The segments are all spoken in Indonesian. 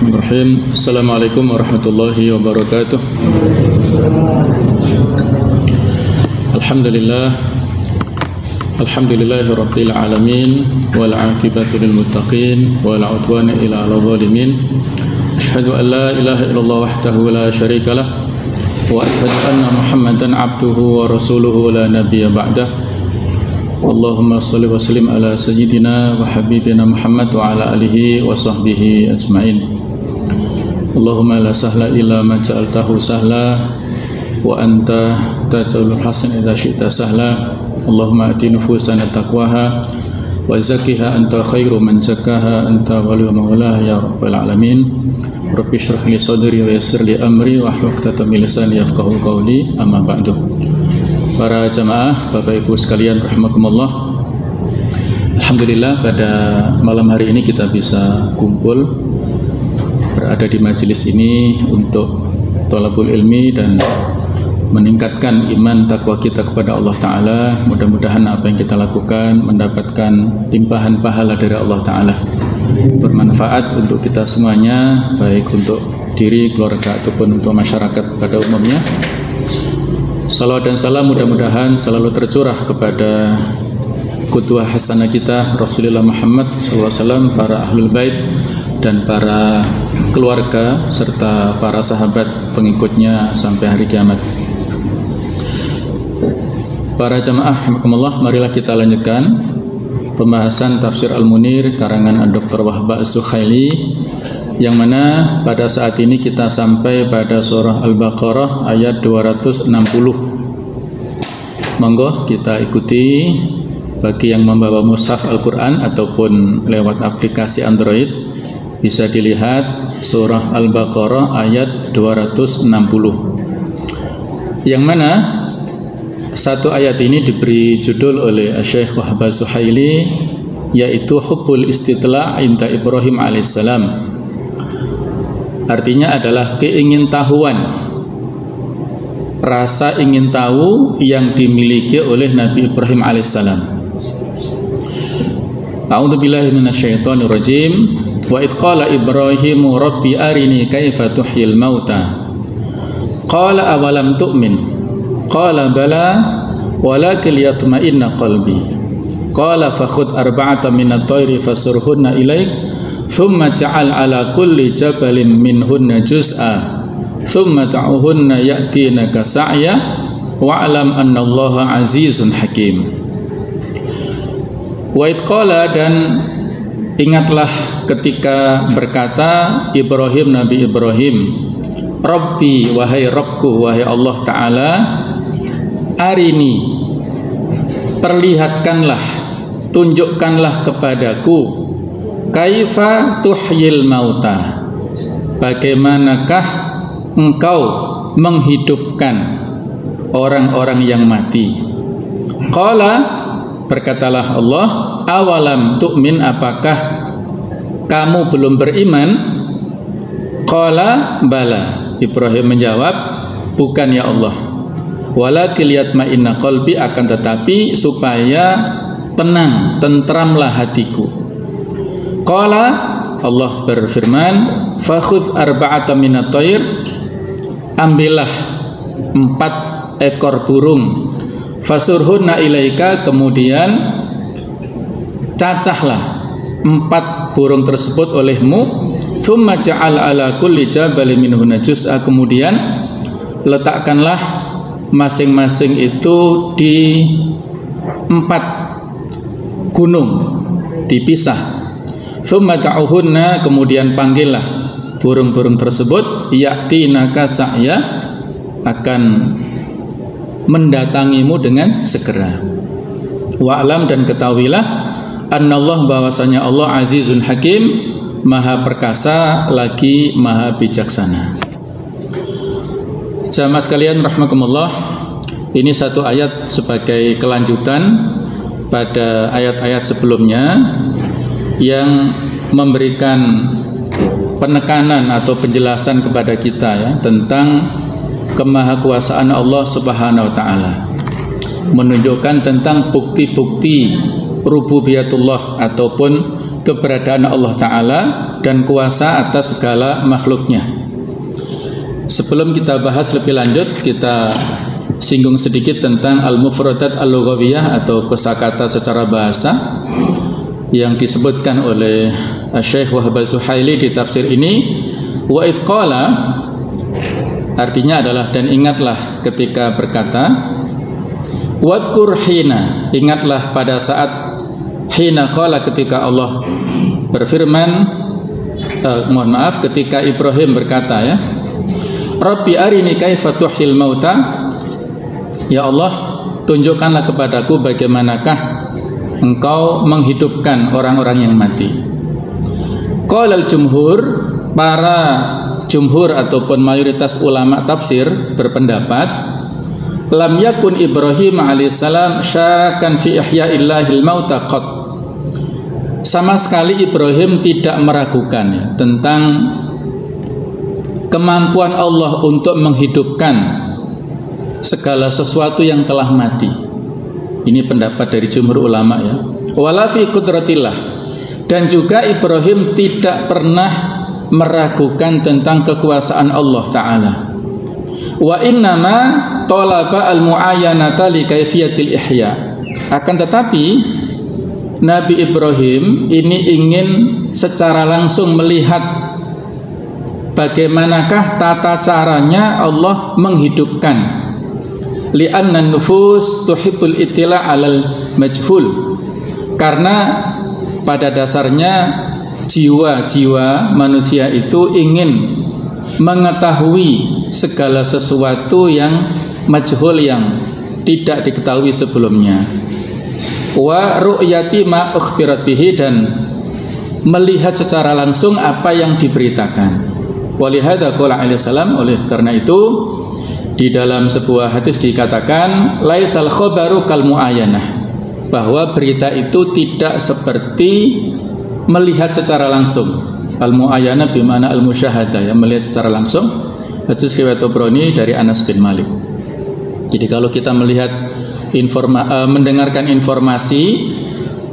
Bismillahirrahmanirrahim. Assalamualaikum warahmatullahi wabarakatuh. Alhamdulillahirabbil alamin wal 'aqibatu lil muttaqin wala 'udwana illa 'alal zalimin. Asyhadu an la ilaha illallah wahdahu la syarikalah wa asyhadu anna Muhammadan 'abduhu wa rasuluhu la nabiyya ba'dah. Allahumma shalli wa sallim ala sayyidina wa habibina Muhammad wa ala alihi wa sahbihi ajma'in. Allahumma la sahla illa ma ja'altahu sahla wa anta taj'alul hasan idza syi'ta sahla. Allahumma ati nufusana taqwaha wa zakkiha anta khairu man zakkaha anta waliyyu maulaha ya rabbal alamin. Rabbi shrah li sadri wa yassir li amri wa hlul 'uqdatam min lisani yafqahu qawli. Amma ba'du. Para jamaah, Bapak Ibu sekalian rahimakumullah. Alhamdulillah pada malam hari ini kita bisa kumpul berada di majelis ini untuk thalabul ilmi dan meningkatkan iman takwa kita kepada Allah Ta'ala. Mudah-mudahan apa yang kita lakukan mendapatkan limpahan pahala dari Allah Ta'ala, bermanfaat untuk kita semuanya, baik untuk diri, keluarga ataupun untuk masyarakat pada umumnya. Salawat dan salam mudah-mudahan selalu tercurah kepada qudwah hasanah kita Rasulullah Muhammad SAW, para ahlul bait dan para keluarga serta para sahabat pengikutnya sampai hari kiamat. Para jamaah rahimakumullah, marilah kita lanjutkan pembahasan tafsir Al-Munir karangan Dr. Wahbah As-Sukhaili, yang mana pada saat ini kita sampai pada surah Al-Baqarah ayat 260. Monggo kita ikuti. Bagi yang membawa mushaf Al-Quran ataupun lewat aplikasi Android, bisa dilihat surah Al-Baqarah ayat 260, yang mana satu ayat ini diberi judul oleh Syekh Wahbah As-Sukhaili, yaitu Hubbul Istitla' inda Ibrahim alaihissalam. Artinya adalah keingintahuan, rasa ingin tahu yang dimiliki oleh Nabi Ibrahim alaihissalam. A'udzubillahi minasyaitonir rajim. Wa idh qala Ibrahimu rabbi arini kaifa tuhyil mauta. Qala awalam tu'min. Qala bala walakin liyatma'inna qalbi. Qala fakhudh arba'atan minat tayri fasurhunna ilaik. Thumma ja'al ala kulli jabalin minhunna juz'a thumma ta'uhunna ya'tinaka sa'ya wa'alam annallaha azizun hakim. Wa idh qala, dan ingatlah ketika berkata Ibrahim, Nabi Ibrahim, Rabbi, wahai Rabbku, wahai Allah Ta'ala, arini, perlihatkanlah, tunjukkanlah kepadaku, kaifa tuhyil mauta, bagaimanakah engkau menghidupkan orang-orang yang mati. Qala, berkatalah Allah, awalam tu'min, apakah kamu belum beriman? Qala bala, Ibrahim menjawab, bukan ya Allah. Walakin liyatma'inna qalbi, akan tetapi supaya tenang, tentramlah hatiku. Qala, Allah berfirman, fakhudh arba'atan minat tayr, ambillah 4 ekor burung, fasurhunna ilaika, kemudian cacahlah 4 burung tersebut olehmu, thumma ja'al ala kulli jabalin minhunna juz'a, kemudian letakkanlah masing-masing itu di 4 gunung, dipisah. Thumma ta'uhunna, kemudian panggillah burung-burung tersebut, ya'tinaka sa'ya, akan mendatangimu dengan segera. Wa'alam, dan ketahuilah, annallah, bahwasanya Allah azizun hakim, maha perkasa lagi maha bijaksana. Jamaah sekalian rahimakumullah, ini satu ayat sebagai kelanjutan pada ayat-ayat sebelumnya yang memberikan penekanan atau penjelasan kepada kita ya tentang kemahakuasaan Allah Subhanahu wa taala, menunjukkan tentang bukti-bukti rububiyatullah ataupun keberadaan Allah taala dan kuasa atas segala makhluknya. Sebelum kita bahas lebih lanjut, kita singgung sedikit tentang al-mufradat al-lughawiyah atau kosakata secara bahasa yang disebutkan oleh Syekh Wahab Al-Suhaili di tafsir ini. Wa idh qala, artinya adalah dan ingatlah ketika berkata, wadhkur hina, ingatlah pada saat, hina qala ketika Allah berfirman, ketika Ibrahim berkata ya, Rabbi arini kaifa tuhyil mauta, ya Allah tunjukkanlah kepadaku bagaimanakah engkau menghidupkan orang-orang yang mati. Qala al-jumhur, para jumhur ataupun mayoritas ulama tafsir berpendapat, lam yakun Ibrahim alaihissalam syakan fi ihya'illahil mauta qat. Sama sekali Ibrahim tidak meragukan ya, tentang kemampuan Allah untuk menghidupkan segala sesuatu yang telah mati. Ini pendapat dari jumhur ulama ya. Wala fi qudratillah, dan juga Ibrahim tidak pernah meragukan tentang kekuasaan Allah Ta'ala. Wa innama talaba al-mu'ayyanata li kaifiyatil ihya. Akan tetapi Nabi Ibrahim ini ingin secara langsung melihat bagaimanakah tata caranya Allah menghidupkan. Li'anna nufus tuhibbul ittila' 'alal majhul. Karena pada dasarnya jiwa-jiwa manusia itu ingin mengetahui segala sesuatu yang majhul, yang tidak diketahui sebelumnya. Wa ru'yati ma ukhbirat bihi, dan melihat secara langsung apa yang diberitakan. Walihada qala alaihi salam, oleh karena itu di dalam sebuah hadis dikatakan laisal khabaru kal muayyanah, bahwa berita itu tidak seperti melihat secara langsung. Al-mu'ayyana bimana al-musyahadah, yang melihat secara langsung. Hadis riwayat Tabrani dari Anas bin Malik. Jadi kalau kita melihat mendengarkan informasi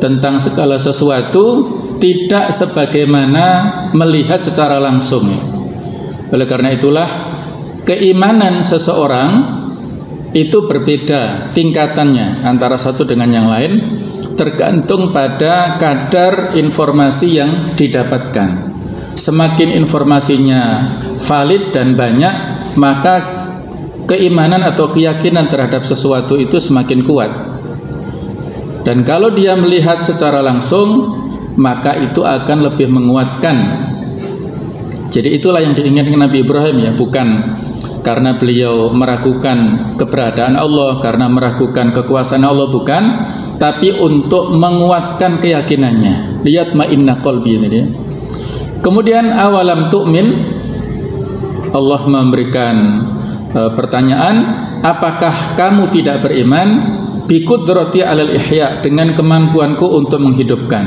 tentang segala sesuatu tidak sebagaimana melihat secara langsung. Oleh karena itulah keimanan seseorang itu berbeda tingkatannya antara satu dengan yang lain, tergantung pada kadar informasi yang didapatkan. Semakin informasinya valid dan banyak, maka keimanan atau keyakinan terhadap sesuatu itu semakin kuat. Dan kalau dia melihat secara langsung, maka itu akan lebih menguatkan. Jadi itulah yang diinginkan Nabi Ibrahim ya, bukan karena beliau meragukan keberadaan Allah, karena meragukan kekuasaan Allah, bukan, tapi untuk menguatkan keyakinannya. Lihat ma'inna qalbi ini dia. Kemudian awalam tu'min, Allah memberikan pertanyaan, apakah kamu tidak beriman bi qudrati 'alal ihya, dengan kemampuanku untuk menghidupkan.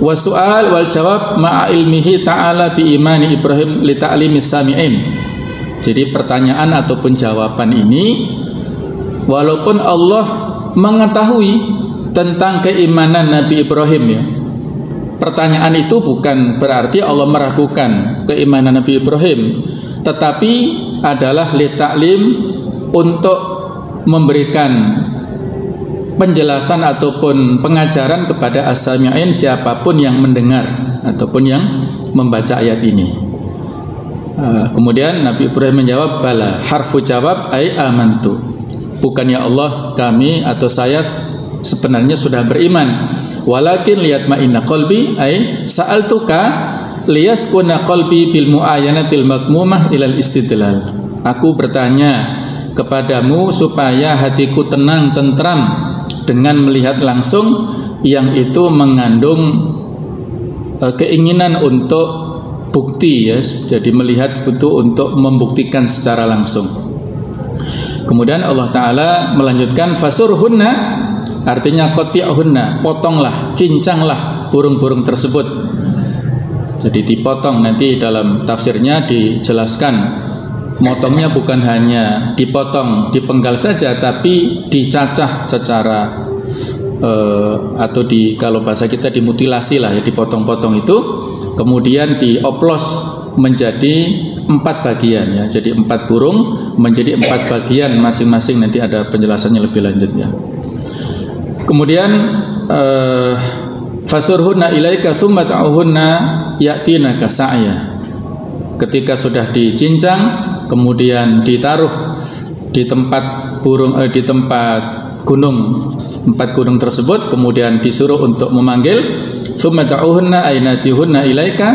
Wa su'al wal jawab ma'a ilmihi ta'ala bi imani Ibrahim li ta'limis sami'in. Jadi pertanyaan ataupun jawaban ini, walaupun Allah mengetahui tentang keimanan Nabi Ibrahim ya, pertanyaan itu bukan berarti Allah meragukan keimanan Nabi Ibrahim, tetapi adalah li ta'lim, untuk memberikan penjelasan ataupun pengajaran kepada as-sami'in, siapapun yang mendengar ataupun yang membaca ayat ini. Kemudian Nabi Ibrahim menjawab, bala, harfu jawab ai amantu. Bukan ya Allah, kami atau saya sebenarnya sudah beriman. Walakin lihat ma'inna qalbi ay sa'altuka liyaskuna qalbi bil mu'ayyanatil makmumah ilal istidlal. Aku bertanya kepadamu supaya hatiku tenang, tentram dengan melihat langsung, yang itu mengandung keinginan untuk bukti ya. Jadi melihat itu untuk membuktikan secara langsung. Kemudian Allah Ta'ala melanjutkan fasurhunna, artinya qati'hunna, potonglah, cincanglah burung-burung tersebut. Jadi dipotong, nanti dalam tafsirnya dijelaskan, motongnya bukan hanya dipotong, dipenggal saja, tapi dicacah secara atau kalau bahasa kita dimutilasi lah ya, dipotong-potong itu kemudian dioplos menjadi 4 bagian ya. Jadi 4 burung menjadi 4 bagian masing-masing, nanti ada penjelasannya lebih lanjut ya. Kemudian fasurhunna ilaika tsumma ta'uhunna ya'tinaka sa'ya. Ketika sudah dicincang kemudian ditaruh di tempat burung di tempat gunung, 4 gunung tersebut, kemudian disuruh untuk memanggil tsumma ta'uhunna aynatihunna ilaika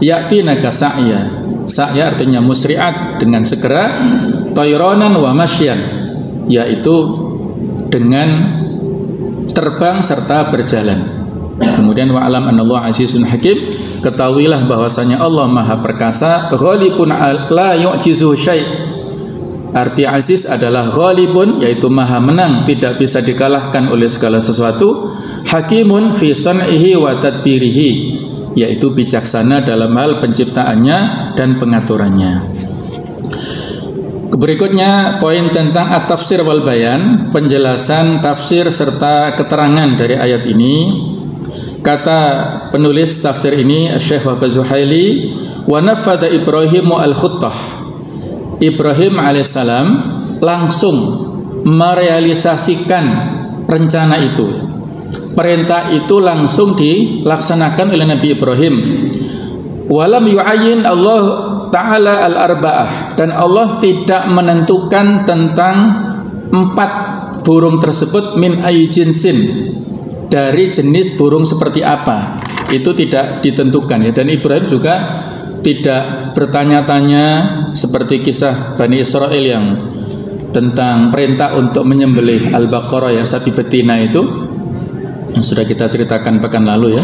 ya'tinaka sa'ya. Sa'ya artinya musri'at, dengan segera, tayranan wa masyan, yaitu dengan terbang serta berjalan. Kemudian wa'lam anallahu azizun hakim, ketahuilah bahwasanya Allah Maha Perkasa, ghalibun la yu'jizuhu syai'. Arti aziz adalah ghalibun, yaitu maha menang, tidak bisa dikalahkan oleh segala sesuatu. Hakimun fi san'ihi wa tadbirihi, yaitu bijaksana dalam hal penciptaannya dan pengaturannya. Berikutnya poin tentang at-tafsir wal bayan, penjelasan tafsir serta keterangan dari ayat ini. Kata penulis tafsir ini, Syekh Wahbah Zuhaili, wa nafadha Ibrahimu al-khuttah. Ibrahim alaihissalam langsung merealisasikan rencana itu. Perintah itu langsung dilaksanakan oleh Nabi Ibrahim. Walam yu'ayyin Allah Ta'ala al-arba'ah, dan Allah tidak menentukan tentang 4 burung tersebut min ayyi jinsin, dari jenis burung seperti apa, itu tidak ditentukan ya. Dan Ibrahim juga tidak bertanya-tanya seperti kisah Bani Israel yang tentang perintah untuk menyembelih Al-Baqarah ya, sapi betina itu yang sudah kita ceritakan pekan lalu ya.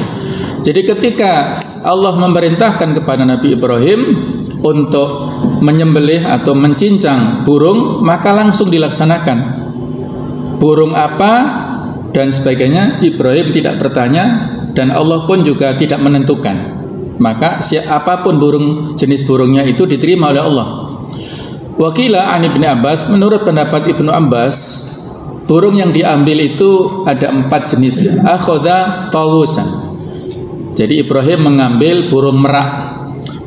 Jadi ketika Allah memerintahkan kepada Nabi Ibrahim untuk menyembelih atau mencincang burung, maka langsung dilaksanakan. Burung apa dan sebagainya, Ibrahim tidak bertanya, dan Allah pun juga tidak menentukan. Maka siapapun burung, jenis burungnya itu diterima oleh Allah. Wakila an Ibnu Abbas, menurut pendapat Ibnu Abbas, burung yang diambil itu ada 4 jenis. Akhadha tawusan. Jadi Ibrahim mengambil burung merak,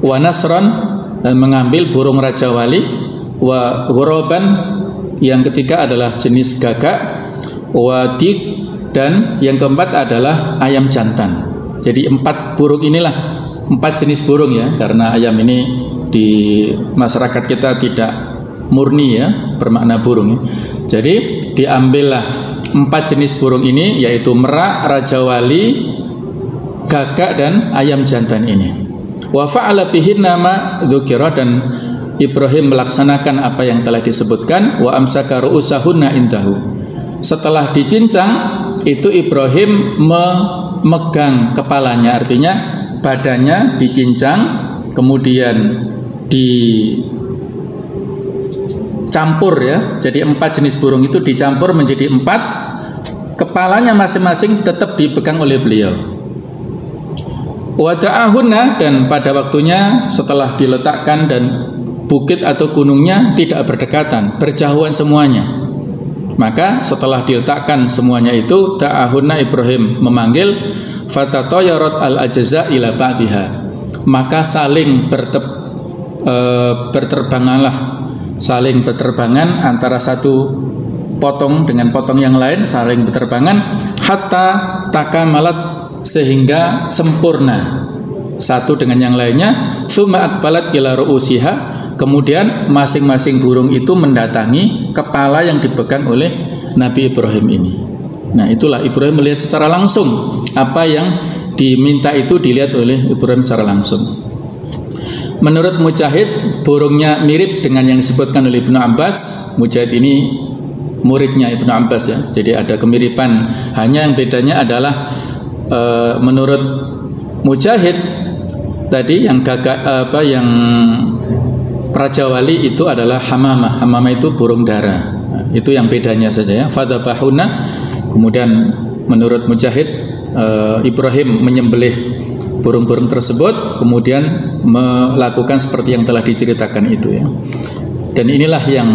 wa nasran, dan mengambil burung raja wali, wa ghuraban, yang ketiga adalah jenis gagak, wa dik, dan yang keempat adalah ayam jantan. Jadi 4 burung inilah, 4 jenis burung ya, karena ayam ini di masyarakat kita tidak murni ya bermakna burung ya. Jadi diambillah 4 jenis burung ini, yaitu merak, raja wali, gagak, dan ayam jantan ini. Wa fa'ala bihinna ma dzukira, dan Ibrahim melaksanakan apa yang telah disebutkan. Wa amsaka ru'usahunna indahu. Setelah dicincang itu Ibrahim memegang kepalanya, artinya badannya dicincang, kemudian dicampur ya. Jadi 4 jenis burung itu dicampur menjadi 4. Kepalanya masing-masing tetap dipegang oleh beliau. Wada'ahunna, dan pada waktunya setelah diletakkan, dan bukit atau gunungnya tidak berdekatan, berjauhan semuanya. Maka setelah diletakkan semuanya itu, da'ahunna, Ibrahim memanggil, fatatayarat al-ajza ila ba'diha, maka saling berterbangan antara satu potong dengan potong yang lain, saling berterbangan hatta takamalat, sehingga sempurna satu dengan yang lainnya. Tsumma aqbalat ila ru'usiha, kemudian masing-masing burung itu mendatangi kepala yang dipegang oleh Nabi Ibrahim ini. Nah, itulah Ibrahim melihat secara langsung apa yang diminta itu dilihat oleh Ibrahim secara langsung. Menurut Mujahid, burungnya mirip dengan yang disebutkan oleh Ibnu Abbas. Mujahid ini muridnya Ibnu Abbas ya. Jadi ada kemiripan, hanya yang bedanya adalah menurut Mujahid tadi yang gagak yang raja wali itu adalah hamamah. Hamamah itu burung dara. Itu yang bedanya saja ya. Fadzabahuna, kemudian menurut Mujahid Ibrahim menyembelih burung-burung tersebut, kemudian melakukan seperti yang telah diceritakan itu ya. Dan inilah yang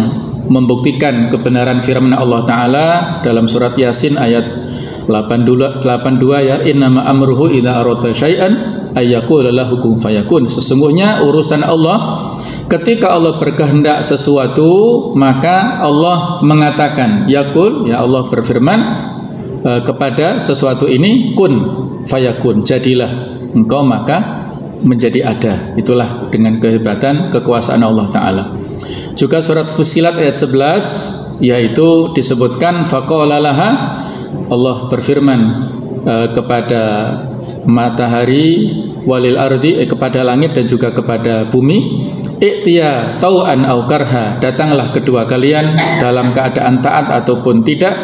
membuktikan kebenaran firman Allah Ta'ala dalam surat Yasin ayat 82 ya, innama amruhu idza arada syai'an ayyaqula lahu kun fayakun. Sesungguhnya urusan Allah, ketika Allah berkehendak sesuatu, maka Allah mengatakan yakul, ya Allah berfirman kepada sesuatu ini, kun fayakun, jadilah engkau maka menjadi ada. Itulah dengan kehebatan kekuasaan Allah Ta'ala. Juga surat Fussilat ayat 11, yaitu disebutkan faqala laha, Allah berfirman kepada matahari, walil ardi, kepada langit dan juga kepada bumi, i'tiya tau'an au karha, datanglah kedua kalian dalam keadaan taat ataupun tidak.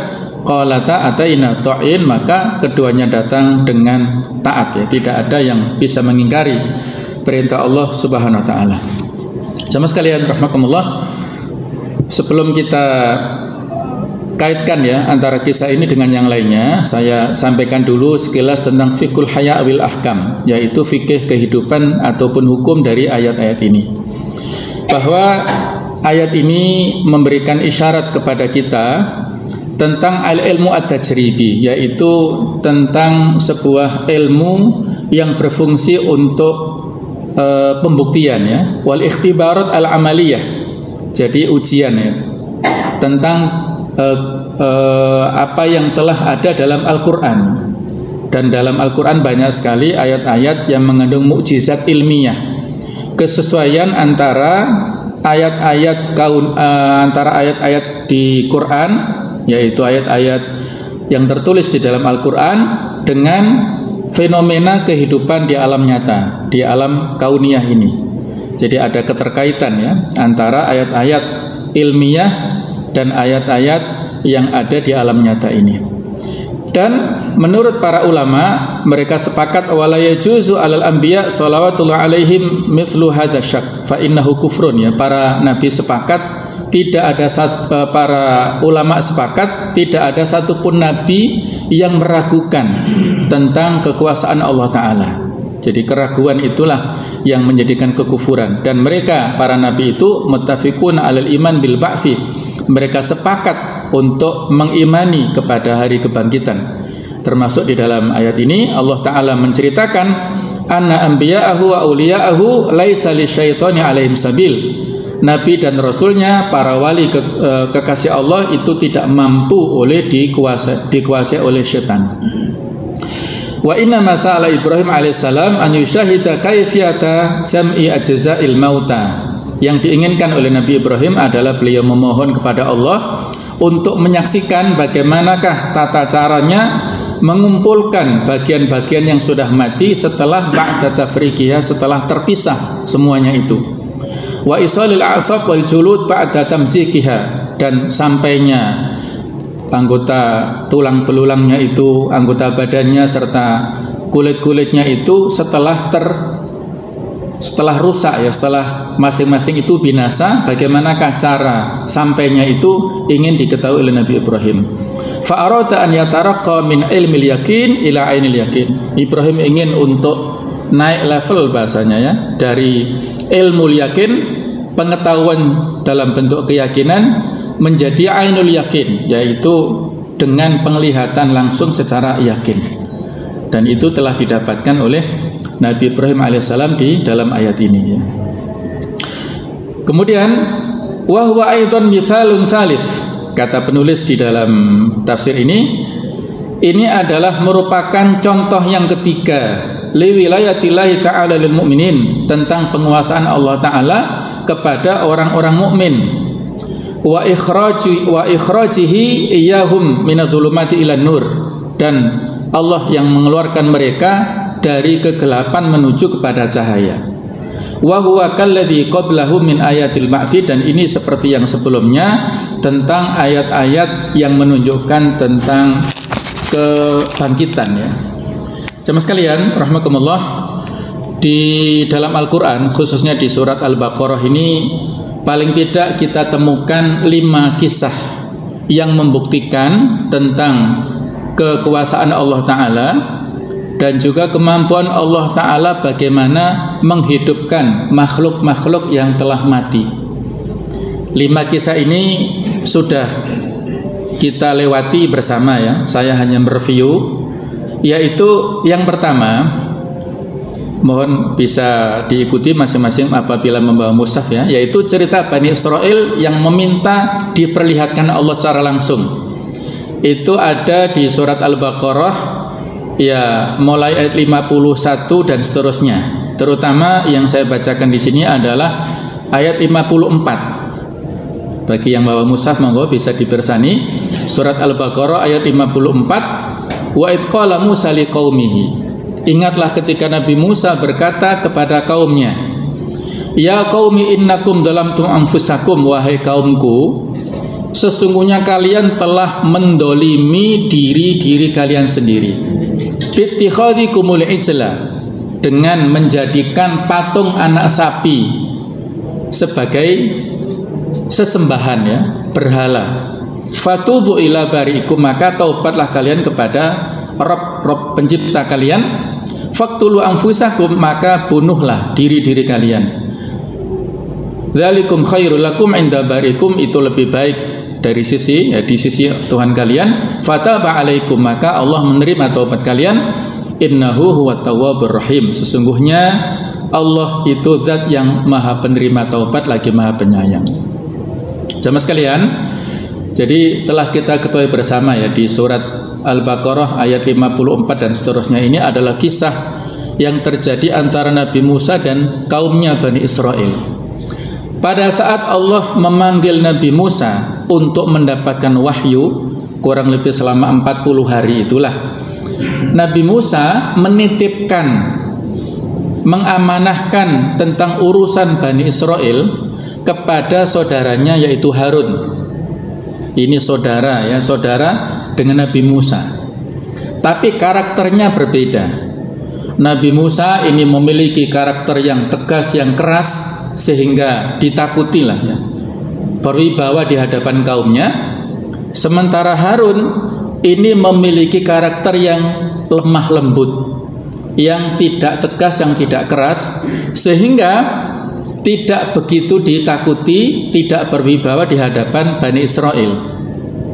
Qalata ataina ta'in, maka keduanya datang dengan taat, ya, tidak ada yang bisa mengingkari perintah Allah Subhanahu wa taala. Jamaah sekalian rahimakumullah, sebelum kita kaitkan ya antara kisah ini dengan yang lainnya, saya sampaikan dulu sekilas tentang fiqhul haya wal ahkam, yaitu fikih kehidupan ataupun hukum dari ayat-ayat ini. Bahwa ayat ini memberikan isyarat kepada kita tentang al-ilmu at-tajribi, yaitu tentang sebuah ilmu yang berfungsi untuk pembuktian ya, wal ikhtibarat al-amaliyah, jadi ujian ya, tentang apa yang telah ada dalam Al-Quran. Dan dalam Al-Quran banyak sekali ayat-ayat yang mengandung mukjizat ilmiah, kesesuaian antara ayat-ayat antara ayat-ayat di Quran, yaitu ayat-ayat yang tertulis di dalam Al-Quran, dengan fenomena kehidupan di alam nyata, di alam kauniyah ini. Jadi ada keterkaitan ya antara ayat-ayat ilmiah dan ayat-ayat yang ada di alam nyata ini. Dan menurut para ulama, mereka sepakat wala yajuzu alal anbiya shalawatullah alaihim mithlu hadza syak fa innahu kufrun, ya. Para nabi sepakat, tidak ada para ulama sepakat tidak ada satupun nabi yang meragukan tentang kekuasaan Allah Ta'ala. Jadi keraguan itulah yang menjadikan kekufuran. Dan mereka para nabi itu muttafiqun alal iman bil ba'tsi, mereka sepakat untuk mengimani kepada hari kebangkitan. Termasuk di dalam ayat ini Allah Ta'ala menceritakan anna anbiya'ahu wa awliya'ahu laisa lisyaitani alaihim sabil. Nabi dan Rasulnya, para wali kekasih Allah itu tidak mampu oleh dikuasai oleh syaitan. Wa inna masala Ibrahim alaihissalam an yusyahida kaifiyata jam'i ajza'il mauta. Yang diinginkan oleh Nabi Ibrahim adalah beliau memohon kepada Allah untuk menyaksikan bagaimanakah tata caranya mengumpulkan bagian-bagian yang sudah mati setelah ba'da tafriqiyah, setelah terpisah semuanya itu. Wa isalil a'sab wal julud ba'da tamsikiha, dan sampainya anggota tulang belulangnya itu, anggota badannya serta kulit-kulitnya itu setelah rusak ya, setelah masing-masing itu binasa, bagaimanakah cara sampainya itu ingin diketahui oleh Nabi Ibrahim. Fa arada an yataraqqa min ilmil yakin ila ainil yakin. Ibrahim ingin untuk naik level bahasanya ya, dari ilmu yakin, pengetahuan dalam bentuk keyakinan, menjadi ainul yakin, yaitu dengan penglihatan langsung secara yakin. Dan itu telah didapatkan oleh Nabi Ibrahim alaihissalam di dalam ayat ini ya. Kemudian wa huwa aidan mithalun tsalits, kata penulis di dalam tafsir ini adalah merupakan contoh yang ketiga li wilayatillahi ta'ala lil mu'minin, tentang penguasaan Allah Ta'ala kepada orang-orang mukmin, wa ikhrajihi iyyahum minadh-dhulumati ilan nur, dan Allah yang mengeluarkan mereka dari kegelapan menuju kepada cahaya. Wa huwa kalladzi qablahu min ayatil ma'fi, dan ini seperti yang sebelumnya tentang ayat-ayat yang menunjukkan tentang kebangkitan ya. Jemaah sekalian rahimakumullah, di dalam Al-Qur'an khususnya di surat Al-Baqarah ini paling tidak kita temukan 5 kisah yang membuktikan tentang kekuasaan Allah Ta'ala dan juga kemampuan Allah Ta'ala bagaimana menghidupkan makhluk-makhluk yang telah mati. 5 kisah ini sudah kita lewati bersama ya. Saya hanya mereview, yaitu yang pertama, mohon bisa diikuti masing-masing apabila membawa mushaf ya, yaitu cerita Bani Israel yang meminta diperlihatkan Allah secara langsung. Itu ada di surat Al-Baqarah ya, mulai ayat 51 dan seterusnya. Terutama yang saya bacakan di sini adalah ayat 54. Bagi yang bawa mushaf monggo bisa dibersani. Surat Al-Baqarah ayat 54. Wa idz qala Musa liqaumihi. Ingatlah ketika Nabi Musa berkata kepada kaumnya, ya qaumi innakum dalamtum anfusakum, wahai kaumku, sesungguhnya kalian telah mendolimi diri kalian sendiri. Bittikhadikumul ijla, dengan menjadikan patung anak sapi sebagai sesembahan ya, berhala. Fatubu ila bariikum, maka taubatlah kalian kepada Rob pencipta kalian. Faqtulu anfusakum, maka bunuhlah diri kalian. Dzalikum khairul lakum inda bariikum, itu lebih baik dari sisi ya, di sisi Tuhan kalian. Fataba alaikum, maka Allah menerima taubat kalian. Innahu huwat tawwabur rahim, sesungguhnya Allah itu zat yang maha penerima taubat lagi maha penyayang. Jamaah sekalian, jadi telah kita ketahui bersama ya, di surat Al-Baqarah ayat 54 dan seterusnya ini adalah kisah yang terjadi antara Nabi Musa dan kaumnya Bani Israel. Pada saat Allah memanggil Nabi Musa untuk mendapatkan wahyu, kurang lebih selama 40 hari itulah, Nabi Musa menitipkan, mengamanahkan tentang urusan Bani Israel kepada saudaranya yaitu Harun. Ini saudara ya, saudara dengan Nabi Musa. Tapi karakternya berbeda. Nabi Musa ini memiliki karakter yang tegas, yang keras, sehingga ditakutilah ya, berwibawa di hadapan kaumnya. Sementara Harun ini memiliki karakter yang lemah lembut, yang tidak tegas, yang tidak keras, sehingga tidak begitu ditakuti, tidak berwibawa di hadapan Bani Israel.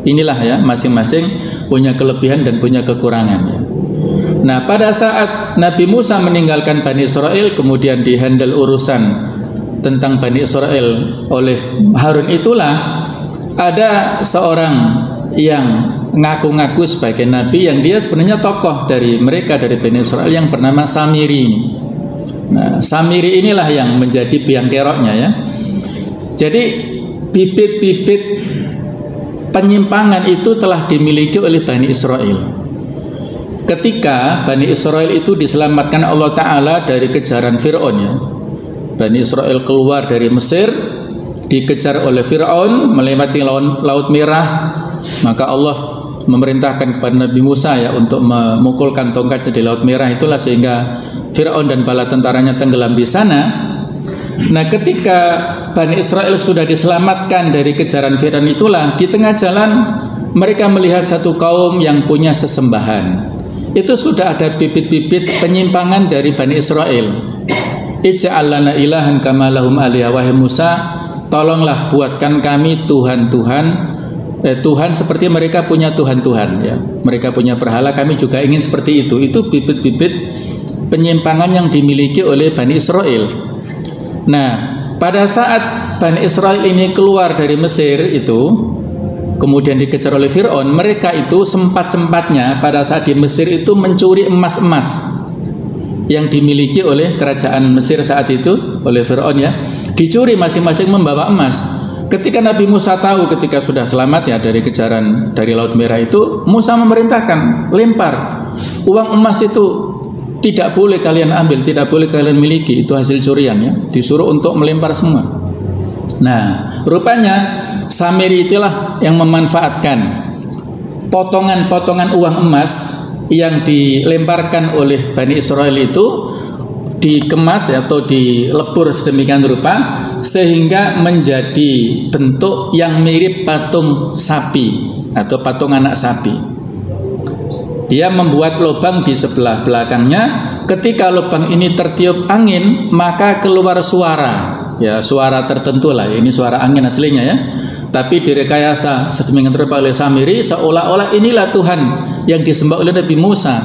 Inilah ya, masing-masing punya kelebihan dan punya kekurangan ya. Nah, pada saat Nabi Musa meninggalkan Bani Israel, kemudian dihandle urusan tentang Bani Israel oleh Harun, itulah ada seorang yang ngaku-ngaku sebagai nabi, yang dia sebenarnya tokoh dari mereka, dari Bani Israel, yang bernama Samiri. Nah, Samiri inilah yang menjadi biang keroknya ya. Jadi bibit-bibit penyimpangan itu telah dimiliki oleh Bani Israel. Ketika Bani Israel itu diselamatkan Allah Ta'ala dari kejaran Fir'aun ya, Bani Israel keluar dari Mesir, dikejar oleh Fir'aun, melewati Laut Merah, maka Allah memerintahkan kepada Nabi Musa ya untuk memukulkan tongkatnya di Laut Merah, itulah sehingga Fir'aun dan bala tentaranya tenggelam di sana. Nah, ketika Bani Israel sudah diselamatkan dari kejaran Fir'aun, itulah di tengah jalan mereka melihat satu kaum yang punya sesembahan. Itu sudah ada bibit-bibit penyimpangan dari Bani Israel. Ij'al lana ilahan kama lahum alihah, wahai Musa, tolonglah buatkan kami Tuhan seperti mereka punya Tuhan-Tuhan ya. Mereka punya berhala, kami juga ingin seperti itu. Itu bibit-bibit penyimpangan yang dimiliki oleh Bani Israel. Nah, pada saat Bani Israel ini keluar dari Mesir itu, kemudian dikejar oleh Fir'aun, mereka itu sempat-sempatnya pada saat di Mesir itu mencuri emas-emas yang dimiliki oleh kerajaan Mesir saat itu, oleh Fir'aun ya. Dicuri, masing-masing membawa emas. Ketika Nabi Musa tahu ketika sudah selamat ya dari kejaran dari Laut Merah itu, Musa memerintahkan, lempar uang emas itu, tidak boleh kalian ambil, tidak boleh kalian miliki, itu hasil curian ya. Disuruh untuk melempar semua. Nah, rupanya Samiri itulah yang memanfaatkan potongan-potongan uang emas yang dilemparkan oleh Bani Israel itu, dikemas atau dilebur sedemikian rupa sehingga menjadi bentuk yang mirip patung sapi atau patung anak sapi. Dia membuat lubang di sebelah belakangnya. Ketika lubang ini tertiup angin, maka keluar suara ya, suara tertentu lah, ini suara angin aslinya ya. tapi direkayasa sedemikian rupa oleh Samiri seolah-olah inilah Tuhan yang disembah oleh Nabi Musa.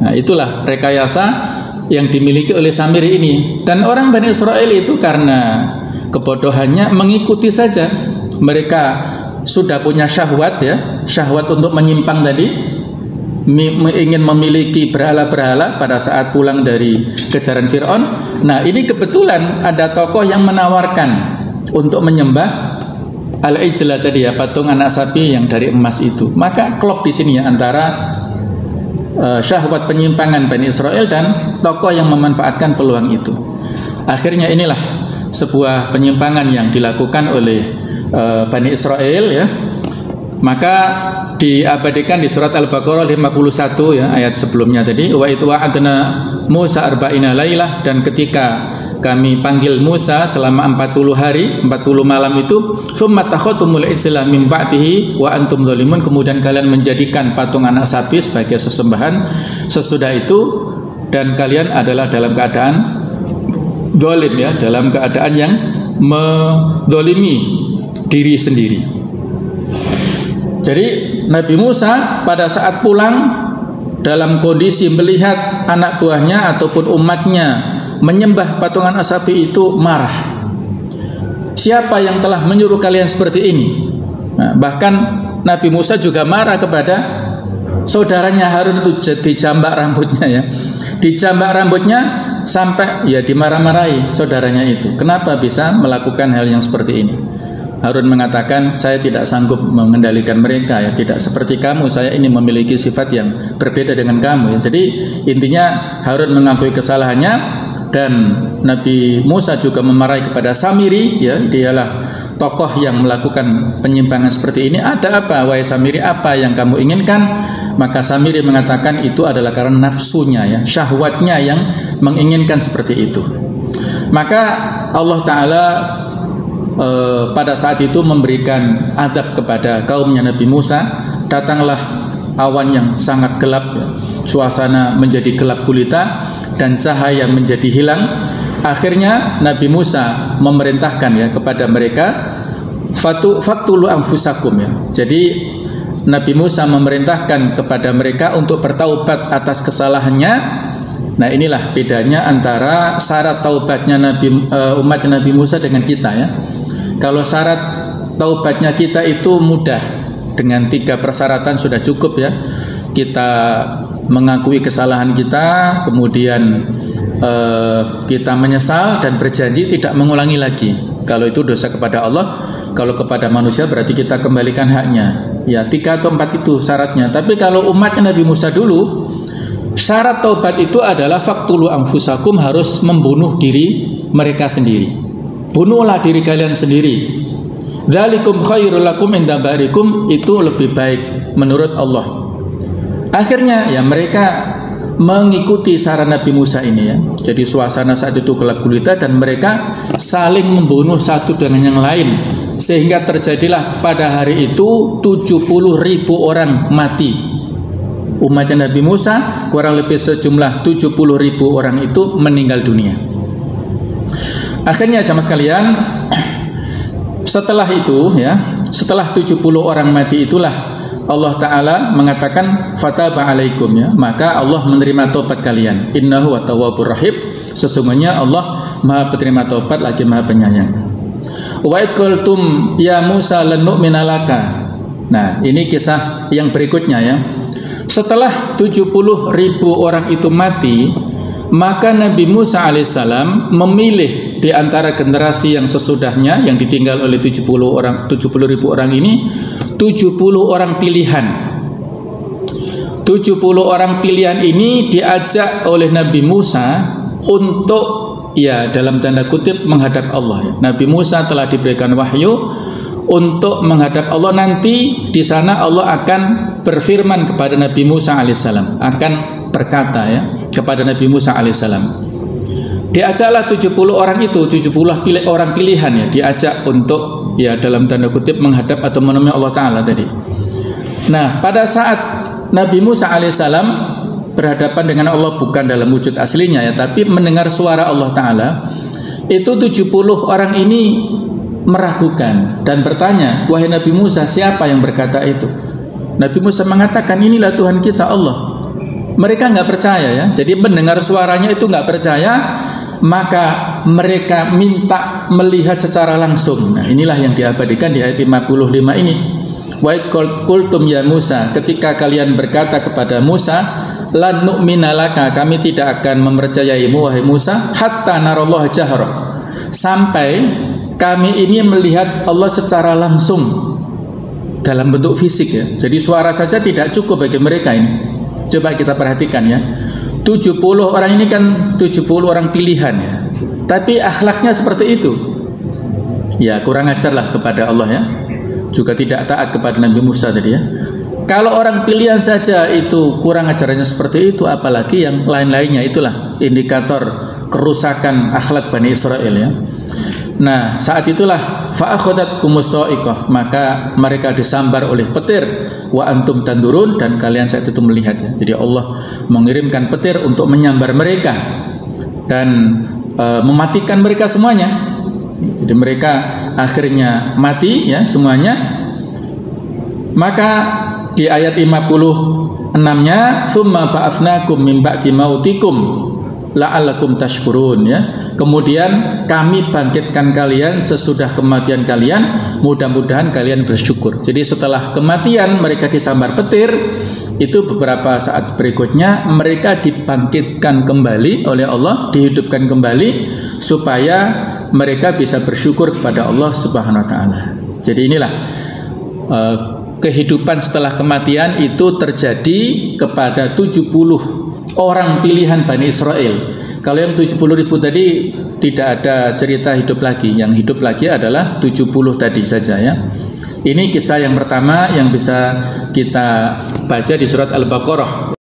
Nah, itulah rekayasa yang dimiliki oleh Samiri ini. Dan orang Bani Israel itu karena kebodohannya mengikuti saja. Mereka sudah punya syahwat ya, syahwat untuk menyimpang tadi, ingin memiliki berhala-berhala pada saat pulang dari kejaran Fir'aun. Nah, ini kebetulan ada tokoh yang menawarkan untuk menyembah al-ijla tadi ya, patung anak sapi yang dari emas itu. Maka klop di sini ya antara syahwat penyimpangan Bani Israel dan tokoh yang memanfaatkan peluang itu. Akhirnya inilah sebuah penyimpangan yang dilakukan oleh Bani Israel ya. Maka diabadikan di surat Al-Baqarah 51 ya, ayat sebelumnya tadi, wa itu wa'adna Musa arba'ina lailah, dan ketika kami panggil Musa selama 40 hari, 40 malam itu, summa takhatumul ijla min ba'dihi wa antum zalimun, kemudian kalian menjadikan patung anak sapi sebagai sesembahan sesudah itu, dan kalian adalah dalam keadaan zalim ya, dalam keadaan yang menzalimi diri sendiri. Jadi Nabi Musa pada saat pulang dalam kondisi melihat anak buahnya ataupun umatnya menyembah patungan sapi itu marah. Siapa yang telah menyuruh kalian seperti ini? Nah, bahkan Nabi Musa juga marah kepada saudaranya Harun itu, dijambak rambutnya ya. Dijambak rambutnya sampai ya dimarah-marahi saudaranya itu. Kenapa bisa melakukan hal yang seperti ini? Harun mengatakan, saya tidak sanggup mengendalikan mereka ya, tidak seperti kamu, saya ini memiliki sifat yang berbeda dengan kamu ya. Jadi intinya Harun mengakui kesalahannya, dan Nabi Musa juga memarahi kepada Samiri ya, dialah tokoh yang melakukan penyimpangan seperti ini. Ada apa wahai Samiri, apa yang kamu inginkan? Maka Samiri mengatakan itu adalah karena nafsunya ya, syahwatnya yang menginginkan seperti itu. Maka Allah Ta'ala pada saat itu memberikan azab kepada kaumnya Nabi Musa. Datanglah awan yang sangat gelap ya. Suasana menjadi gelap gulita dan cahaya menjadi hilang. Akhirnya Nabi Musa memerintahkan ya kepada mereka, faktulu anfusakum ya. Jadi Nabi Musa memerintahkan kepada mereka untuk bertaubat atas kesalahannya. Nah, inilah bedanya antara syarat taubatnya umat Nabi Musa dengan kita ya. Kalau syarat taubatnya kita itu mudah, dengan 3 persyaratan sudah cukup ya. Kita mengakui kesalahan kita, kemudian kita menyesal dan berjanji tidak mengulangi lagi. Kalau itu dosa kepada Allah, kalau kepada manusia berarti kita kembalikan haknya. Ya, 3 atau 4 itu syaratnya. Tapi kalau umatnya Nabi Musa dulu, syarat taubat itu adalah faktulu anfusakum, harus membunuh diri mereka sendiri. Bunuhlah diri kalian sendiri. Dzalikum khairul lakum inda barikum, itu lebih baik menurut Allah. Akhirnya ya mereka mengikuti saran Nabi Musa ini ya. Jadi suasana saat itu gelap gulita dan mereka saling membunuh satu dengan yang lain, sehingga terjadilah pada hari itu 70.000 orang mati. Umatnya Nabi Musa kurang lebih sejumlah 70.000 orang itu meninggal dunia. Akhirnya jamaah sekalian, setelah itu ya, setelah 70 orang mati itulah Allah Ta'ala mengatakan fataba alaikum ya, maka Allah menerima taubat kalian. Innahu at-tawwabur rahim, sesungguhnya Allah Maha penerima taubat lagi Maha penyayang. Wa id qultum ya Musa lan nu'mina laka. Nah, ini kisah yang berikutnya ya. Setelah 70.000 orang itu mati, maka Nabi Musa alaihissalam memilih di antara generasi yang sesudahnya yang ditinggal oleh 70.000 orang ini 70 orang pilihan. 70 orang pilihan ini diajak oleh Nabi Musa untuk ya dalam tanda kutip menghadap Allah. Nabi Musa telah diberikan wahyu untuk menghadap Allah. Nanti di sana Allah akan berfirman kepada Nabi Musa alaihissalam, akan berkata ya kepada Nabi Musa alaihissalam. Diajaklah 70 orang itu, 70 orang pilihan ya, diajak untuk ya dalam tanda kutip menghadap atau menemui Allah Ta'ala tadi. Nah, pada saat Nabi Musa alaihissalam berhadapan dengan Allah, bukan dalam wujud aslinya ya, tapi mendengar suara Allah Ta'ala, itu 70 orang ini meragukan dan bertanya, wahai Nabi Musa, siapa yang berkata itu? Nabi Musa mengatakan, inilah Tuhan kita Allah. Mereka nggak percaya ya. Jadi mendengar suaranya itu nggak percaya, maka mereka minta melihat secara langsung. Nah, inilah yang diabadikan di ayat 55 ini. Wa id qultum ya Musa, ketika kalian berkata kepada Musa, lan nu'mina laka, kami tidak akan mempercayaimu wahai Musa, hatta narallaha jahra, sampai kami ini melihat Allah secara langsung dalam bentuk fisik ya. Jadi suara saja tidak cukup bagi mereka ini. Coba kita perhatikan ya. 70 orang ini kan 70 orang pilihan ya. Tapi akhlaknya seperti itu. Ya, kurang ajarlah kepada Allah ya. Juga tidak taat kepada Nabi Musa tadi ya. Kalau orang pilihan saja itu kurang ajarannya seperti itu, apalagi yang lain-lainnya. Itulah indikator kerusakan akhlak Bani Israel ya. Nah, saat itulah fa'akhadatkumus sha'iqah, maka mereka disambar oleh petir, wa antum tandurun, dan kalian saat itu melihat ya. Jadi Allah mengirimkan petir untuk menyambar mereka dan mematikan mereka semuanya. Jadi mereka akhirnya mati ya semuanya. Maka di ayat 56-nya, "Tsumma ba'atsnakum min ba'di mautikum la'allakum tashkurun" ya. Kemudian kami bangkitkan kalian sesudah kematian kalian, mudah-mudahan kalian bersyukur. Jadi setelah kematian mereka disambar petir, itu beberapa saat berikutnya mereka dibangkitkan kembali oleh Allah, dihidupkan kembali supaya mereka bisa bersyukur kepada Allah Subhanahu wa taala. Jadi inilah kehidupan setelah kematian itu terjadi kepada 70 orang pilihan Bani Israel. Kalau yang 70.000 tadi tidak ada cerita hidup lagi. Yang hidup lagi adalah 70 tadi saja ya. Ini kisah yang pertama yang bisa kita baca di surat Al-Baqarah.